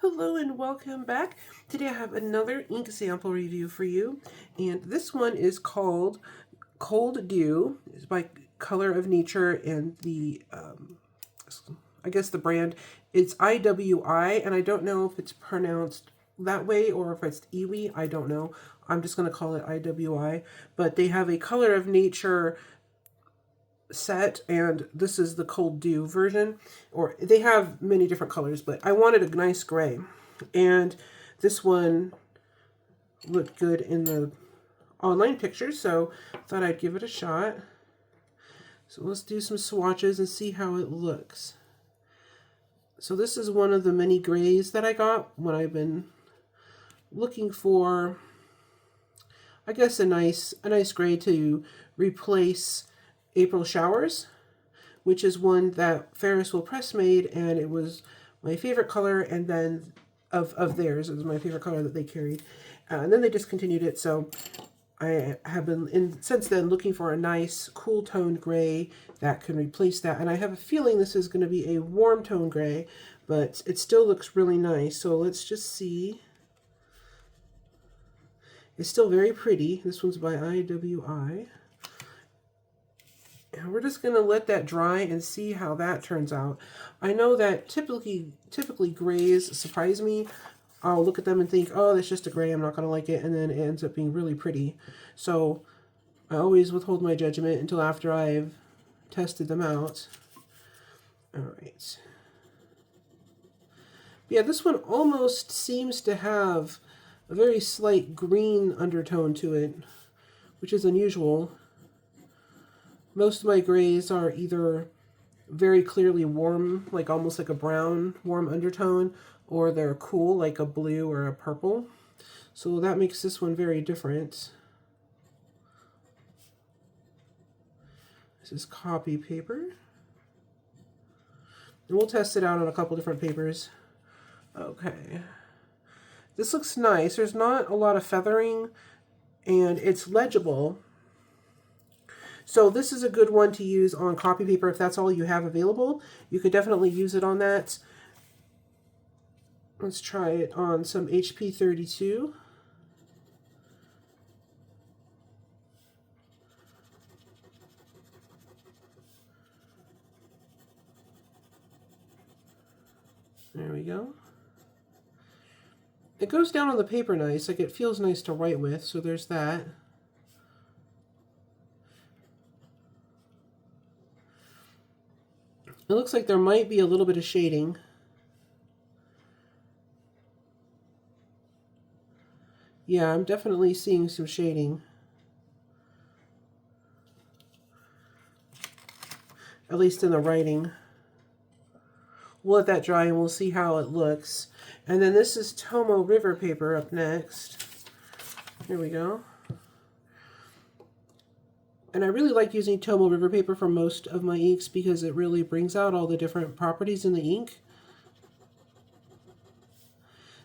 Hello and welcome back. Today I have another ink sample review for you, and this one is called Cold Dew. It's by Color of Nature, and I guess the brand, it's IWI, and I don't know if it's pronounced that way or if it's IWI, I don't know. I'm just going to call it IWI, but they have a Color of Nature set, and this is the Cold Dew version, or they have many different colors, but I wanted a nice gray, and this one looked good in the online pictures, so I thought I'd give it a shot. So let's do some swatches and see how it looks. So this is one of the many grays that I got when I've been looking for, I guess, a nice gray to replace April Showers, which is one that Ferris Wheel Press made, and it was my favorite color, and then of theirs, it was my favorite color that they carried. And then they discontinued it, so I have been, since then, looking for a nice cool toned gray that can replace that. And I have a feeling this is going to be a warm tone gray, but it still looks really nice. So let's just see. It's still very pretty. This one's by IWI. And we're just going to let that dry and see how that turns out. I know that typically grays surprise me. I'll look at them and think, oh, that's just a gray, I'm not going to like it, and then it ends up being really pretty. So I always withhold my judgment until after I've tested them out. All right. Yeah, this one almost seems to have a very slight green undertone to it, which is unusual. Most of my grays are either very clearly warm, like almost like a brown, warm undertone, or they're cool, like a blue or a purple. So that makes this one very different. This is copy paper. And we'll test it out on a couple different papers. Okay. This looks nice. There's not a lot of feathering, and it's legible. So this is a good one to use on copy paper if that's all you have available. You could definitely use it on that. Let's try it on some HP 32. There we go. It goes down on the paper nice, like it feels nice to write with, so there's that. It looks like there might be a little bit of shading. Yeah, I'm definitely seeing some shading. At least in the writing. We'll let that dry and we'll see how it looks. And then this is Tomoe River paper up next. Here we go. And I really like using Tomoe River paper for most of my inks because it really brings out all the different properties in the ink.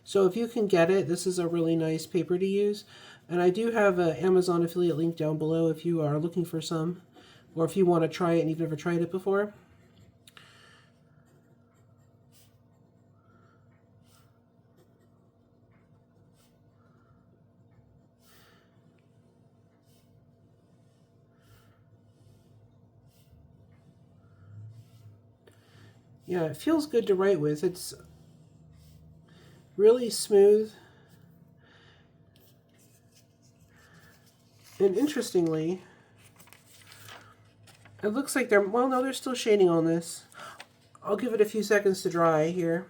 So if you can get it, this is a really nice paper to use. And I do have an Amazon affiliate link down below if you are looking for some, or if you want to try it and you've never tried it before. Yeah, it feels good to write with. It's really smooth. And interestingly, it looks like they're, well, no, there's still shading on this. I'll give it a few seconds to dry here.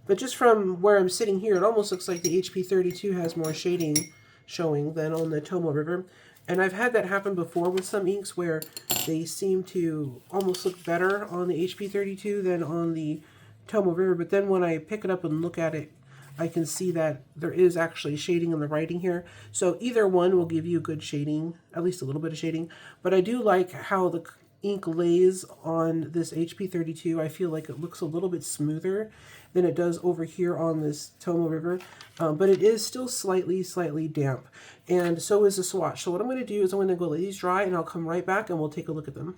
But just from where I'm sitting here, it almost looks like the HP 32 has more shading showing than on the Tomoe River. And I've had that happen before with some inks where they seem to almost look better on the HP 32 than on the Tomoe River. But then when I pick it up and look at it, I can see that there is actually shading in the writing here. So either one will give you good shading, at least a little bit of shading. But I do like how the ink lays on this HP 32. I feel like it looks a little bit smoother than it does over here on this Tomoe River, but it is still slightly damp, and so is the swatch. So what I'm going to do is I'm going to go let these dry, and I'll come right back and we'll take a look at them.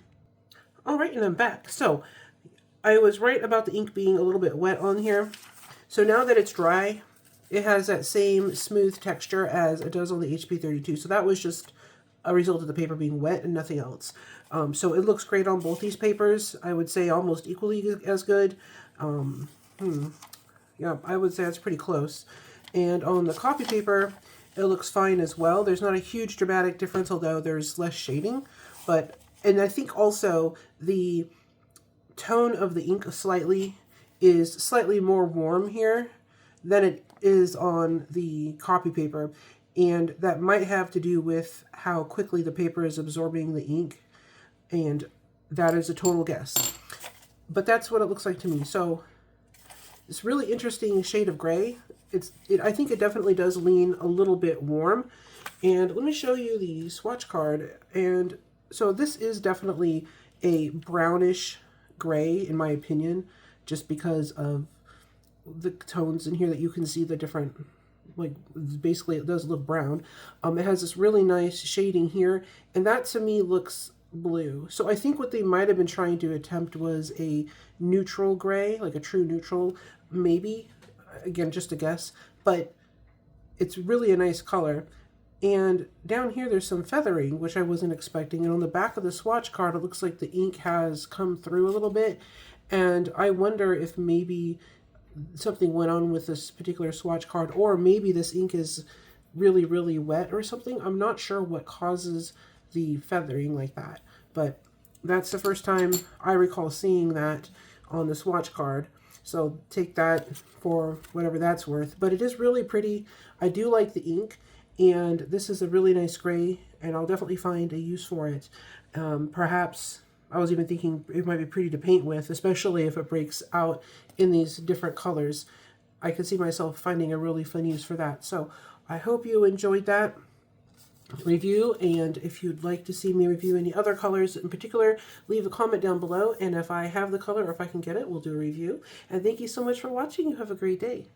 All right, and I'm back. So I was right about the ink being a little bit wet on here. So now that it's dry, it has that same smooth texture as it does on the HP32. So that was just a result of the paper being wet and nothing else. So it looks great on both these papers. I would say almost equally as good. Yeah, I would say that's pretty close. And on the copy paper, it looks fine as well. There's not a huge dramatic difference, although there's less shading. And I think also the tone of the ink is slightly more warm here than it is on the copy paper. And that might have to do with how quickly the paper is absorbing the ink. And that is a total guess. But that's what it looks like to me. So this really interesting shade of gray. I think it definitely does lean a little bit warm. And let me show you the swatch card. And so this is definitely a brownish gray, in my opinion, just because of the tones in here that you can see the different, like, basically it does look brown. It has this really nice shading here, and that to me looks blue. So I think what they might have been trying to attempt was a neutral gray, like a true neutral, maybe. Again, just a guess, but it's really a nice color. And down here there's some feathering, which I wasn't expecting. And on the back of the swatch card, it looks like the ink has come through a little bit. And I wonder if maybe something went on with this particular swatch card, or maybe this ink is really, really wet or something. I'm not sure what causes the feathering like that, but that's the first time I recall seeing that on the swatch card. So take that for whatever that's worth. But it is really pretty. I do like the ink, and this is a really nice gray, and I'll definitely find a use for it. Perhaps I was even thinking it might be pretty to paint with, especially if it breaks out in these different colors. I could see myself finding a really fun use for that. So I hope you enjoyed that review, and if you'd like to see me review any other colors in particular, leave a comment down below, and if I have the color or if I can get it, we'll do a review. And thank you so much for watching. You have a great day.